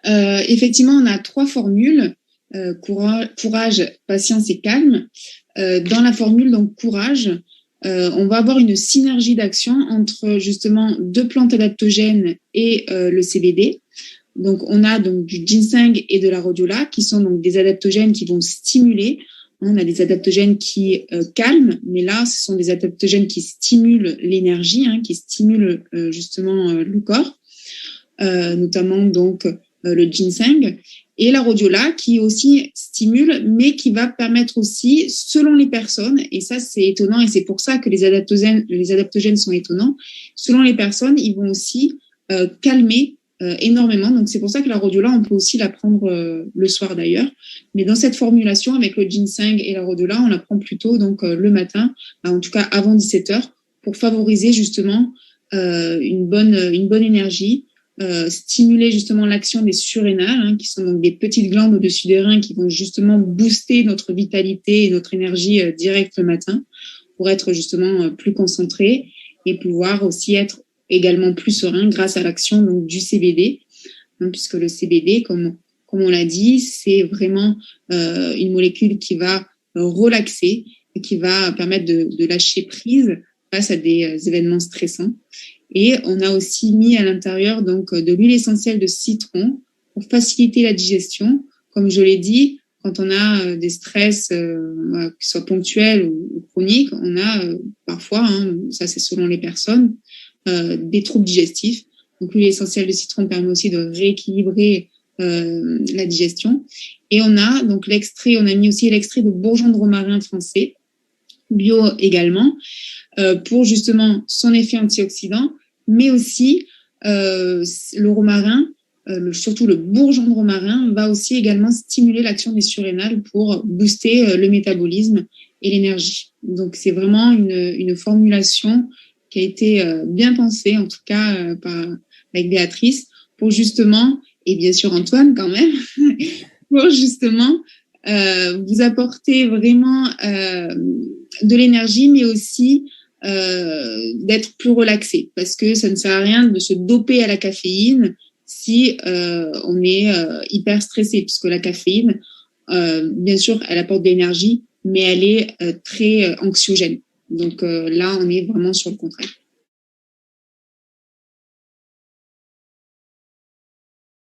Effectivement, on a 3 formules, courage, patience et calme. Dans la formule donc courage, on va avoir une synergie d'action entre justement 2 plantes adaptogènes et le CBD. Donc, on a donc du ginseng et de la rhodiola qui sont donc des adaptogènes qui vont stimuler. On a des adaptogènes qui calment, mais là, ce sont des adaptogènes qui stimulent l'énergie, qui stimulent justement le corps, notamment donc le ginseng. Et la rhodiola qui aussi stimule, mais qui va permettre aussi, selon les personnes, et ça c'est étonnant, et c'est pour ça que les adaptogènes sont étonnants, selon les personnes, ils vont aussi calmer énormément. Donc c'est pour ça que la rhodiola, on peut aussi la prendre le soir d'ailleurs. Mais dans cette formulation, avec le ginseng et la rhodiola, on la prend plutôt donc le matin, en tout cas avant 17h, pour favoriser justement une bonne énergie, stimuler justement l'action des surrénales, qui sont donc des petites glandes au-dessus des reins qui vont justement booster notre vitalité et notre énergie direct le matin pour être justement plus concentré et pouvoir aussi être également plus serein grâce à l'action donc, du CBD, puisque le CBD, comme on l'a dit, c'est vraiment une molécule qui va relaxer et qui va permettre de lâcher prise face à des événements stressants. Et on a aussi mis à l'intérieur donc de l'huile essentielle de citron pour faciliter la digestion. Comme je l'ai dit, quand on a des stress, que ce soit ponctuels ou chroniques, on a parfois, ça c'est selon les personnes, des troubles digestifs. Donc l'huile essentielle de citron permet aussi de rééquilibrer la digestion. Et on a donc l'extrait, on a mis aussi l'extrait de bourgeon de romarin français, bio également, pour justement son effet antioxydant, mais aussi le romarin, surtout le bourgeon de romarin, va aussi également stimuler l'action des surrénales pour booster le métabolisme et l'énergie. Donc c'est vraiment une formulation qui a été bien pensée, en tout cas avec Béatrice, pour justement, et bien sûr Antoine quand même, pour justement vous apporter vraiment de l'énergie, mais aussi d'être plus relaxé, parce que ça ne sert à rien de se doper à la caféine si on est hyper stressé, puisque la caféine, bien sûr, elle apporte de l'énergie, mais elle est très anxiogène. Donc là, on est vraiment sur le contraire.